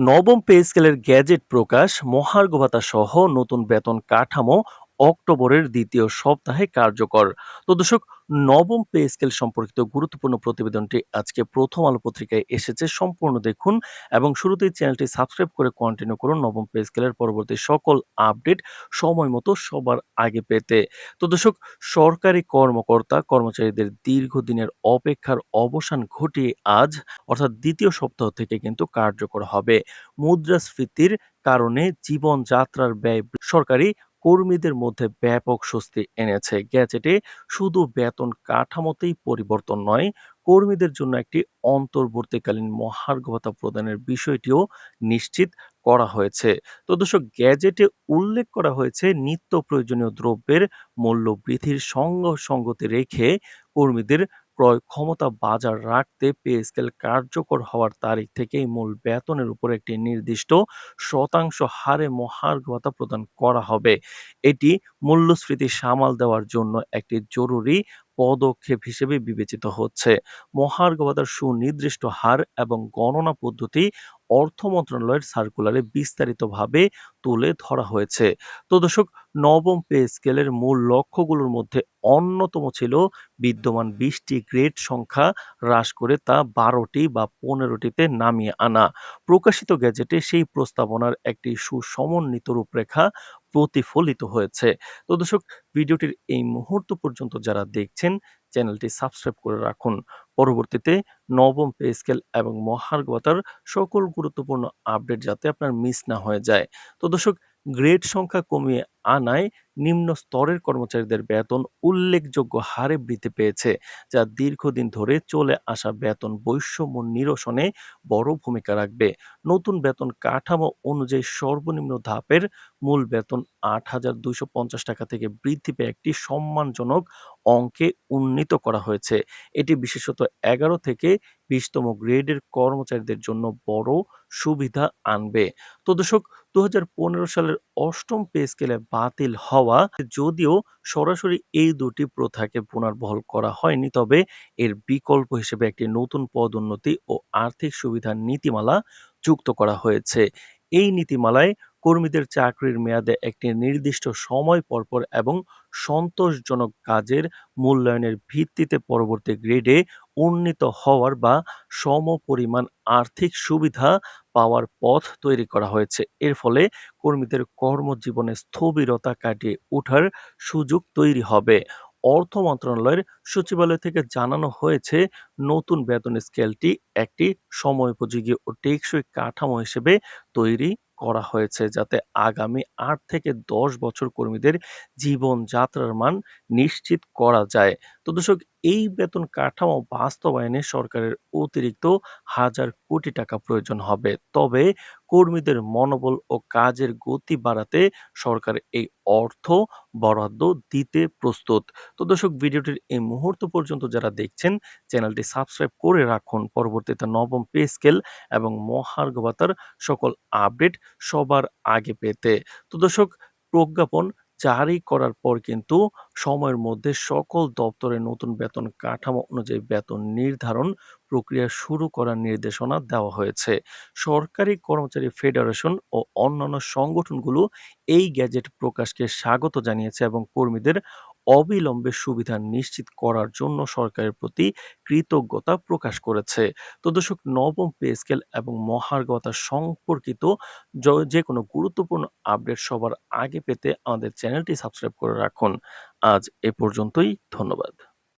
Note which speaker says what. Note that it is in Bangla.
Speaker 1: নবম পে স্কেলের গ্যাজেট প্রকাশ, মহার্ঘ ভাতা সহ নতুন বেতন কাঠামো অক্টোবরের দ্বিতীয় সপ্তাহে কার্যকর। তো দর্শক, নবম পে স্কেল সম্পর্কিত গুরুত্বপূর্ণ প্রতিবেদনটি আজকে প্রথম আলো পত্রিকায় এসেছে। সম্পূর্ণ দেখুন এবং শুরুতেই চ্যানেলটি সাবস্ক্রাইব করে কন্টিনিউ করুন নবম পে স্কেলের পরবর্তী সকল আপডেট সময় মতো সবার আগে পেতে। তো দর্শক, সরকারি কর্মকর্তা কর্মচারীদের দীর্ঘদিনের অপেক্ষার অবসান ঘটিয়ে আজ অর্থাৎ দ্বিতীয় সপ্তাহ থেকে কিন্তু কার্যকর হবে। মুদ্রাস্ফীতির কারণে জীবনযাত্রার ব্যয় সরকারি কর্মীদের মধ্যে ব্যাপক স্বস্তি এনেছে। গ্যাজেটে শুধু বেতন কাঠামোতেই পরিবর্তন নয়, কর্মীদের জন্য একটি অন্তর্বর্তীকালীন মহার্ঘ ভাতা প্রদানের বিষয়টিও নিশ্চিত করা হয়েছে। তো দর্শক, গ্যাজেটে উল্লেখ করা হয়েছে নিত্য প্রয়োজনীয় দ্রব্যের মূল্য বৃদ্ধির সঙ্গতি রেখে কর্মীদের ক্রয় ক্ষমতা বাজার রাখতে পে স্কেল কার্যকর হওয়ার তারিখ থেকেই মূল বেতনের উপর একটি নির্দিষ্ট শতাংশ হারে মহার্ঘ ভাতা প্রদান করা হবে। এটি মূল্যস্ফীতি সামাল দেওয়ার জন্য একটি জরুরি পদক্ষেপ হিসেবে বিবেচিত হচ্ছে। মহার্ঘ ভাতার সুনির্দিষ্ট হার এবং গণনা পদ্ধতি অর্থ মন্ত্রণালয়ের সার্কুলারে বিস্তারিতভাবে তুলে ধরা হয়েছে। তো দর্শক, নবম পে স্কেলের মূল লক্ষ্যগুলোর মধ্যে অন্যতম ছিল বিদ্যমান ২০টি গ্রেড সংখ্যা হ্রাস করে তা ১২টি বা ১৫টিতে নামিয়ে আনা। প্রকাশিত গ্যাজেটে সেই প্রস্তাবনার একটি সুসমন্বিত রূপরেখা প্রতিফলিত হয়েছে। তো দর্শক, ভিডিওটির এই মুহূর্ত পর্যন্ত যারা দেখছেন, চ্যানেলটি সাবস্ক্রাইব করে রাখুন। পরবর্তীতে নবম পে স্কেল এবং মহার্ঘ ভাতার সকল গুরুত্বপূর্ণ আপডেট যাতে আপনার মিস না হয়ে যায়। তো দর্শক, গ্রেড সংখ্যা কমিয়ে আনায় নিম্ন স্তরের কর্মচারীদের বেতন উল্লেখযোগ্য হারে বৃদ্ধি পেয়েছে, যা দীর্ঘদিন ধরে চলে আসা বেতন বৈষম্য নিরসনে বড় ভূমিকা রাখবে। নতুন বেতন কাঠামো অনুযায়ী সর্বনিম্ন ধাপের মূল বেতন ৮,২৫০ টাকা থেকে বৃদ্ধি পেয়ে একটি সম্মানজনক অঙ্কে উন্নীত করা হয়েছে। এটি বিশেষত ১১ থেকে ২০তম গ্রেডের কর্মচারীদের জন্য বড় সুবিধা আনবে। তো দর্শক, ২০১৫ সালের অষ্টম পে স্কেলে বাতিল হওয়া, যদিও সরাসরি এই দুটি প্রথাকে পুনর্বহাল করা হয়নি, তবে এর বিকল্প হিসেবে একটি নতুন পদোন্নতি ও আর্থিক সুবিধার নীতিমালা যুক্ত করা হয়েছে। এই নীতিমালায় কর্মীদের চাকরির মেয়াদে একটি নির্দিষ্ট সময় পরপর এবং সন্তোষজনক কাজের মূল্যায়নের ভিত্তিতে পরবর্তী গ্রেডে উন্নীত হওয়ার বা সমপরিমাণ আর্থিক সুবিধা পাওয়ার পথ তৈরি করা হয়েছে। এর ফলে কর্মীদের কর্মজীবনে স্থবিরতা কাটিয়ে ওঠার সুযোগ তৈরি হবে। অর্থ মন্ত্রণালয়ের সচিবালয় থেকে জানানো হয়েছে, নতুন বেতন স্কেলটি একটি সময়োপযোগী ও টেকসই কাঠামো হিসেবে তৈরি করা হয়েছে, যাতে আগামী ৮ থেকে ১০ বছর কর্মীদের জীবনযাত্রার মান নিশ্চিত করা যায়। তো দর্শক, এই বেতন কাঠামো বাস্তবায়নে সরকারের অতিরিক্ত হাজার কোটি টাকা প্রয়োজন হবে। তবে কর্মীদের মনোবল ও কাজের গতি বাড়াতে সরকার এই অর্থ বরাদ্দ দিতে প্রস্তুত। তো দর্শক, ভিডিওটির এই মুহূর্ত পর্যন্ত যারা দেখছেন, চ্যানেলটি সাবস্ক্রাইব করে রাখুন পরবর্তীতে নবম পে স্কেল এবং মহার্ঘ ভাতার সকল আপডেট সবার আগে পেতে। তো দর্শক, প্রজ্ঞাপন জারি করার পর কিন্তু সময়ের মধ্যে সকল দপ্তরে নতুন বেতন কাঠামো অনুযায়ী বেতন নির্ধারণ প্রক্রিয়া শুরু করার নির্দেশনা দেওয়া হয়েছে। সরকারি কর্মচারী ফেডারেশন ও অন্যান্য সংগঠনগুলো এই গ্যাজেট প্রকাশকে স্বাগত জানিয়েছে এবং কর্মীদের অবিলম্বে সুবিধা নিশ্চিত করার জন্য সরকারের প্রতি কৃতজ্ঞতা প্রকাশ করেছে। তো দর্শক, নবম পে স্কেল এবং মহার্ঘ ভাতা সম্পর্কিত যে কোনো গুরুত্বপূর্ণ আপডেট সবার আগে পেতে আমাদের চ্যানেলটি সাবস্ক্রাইব করে রাখুন। আজ এ পর্যন্তই। ধন্যবাদ।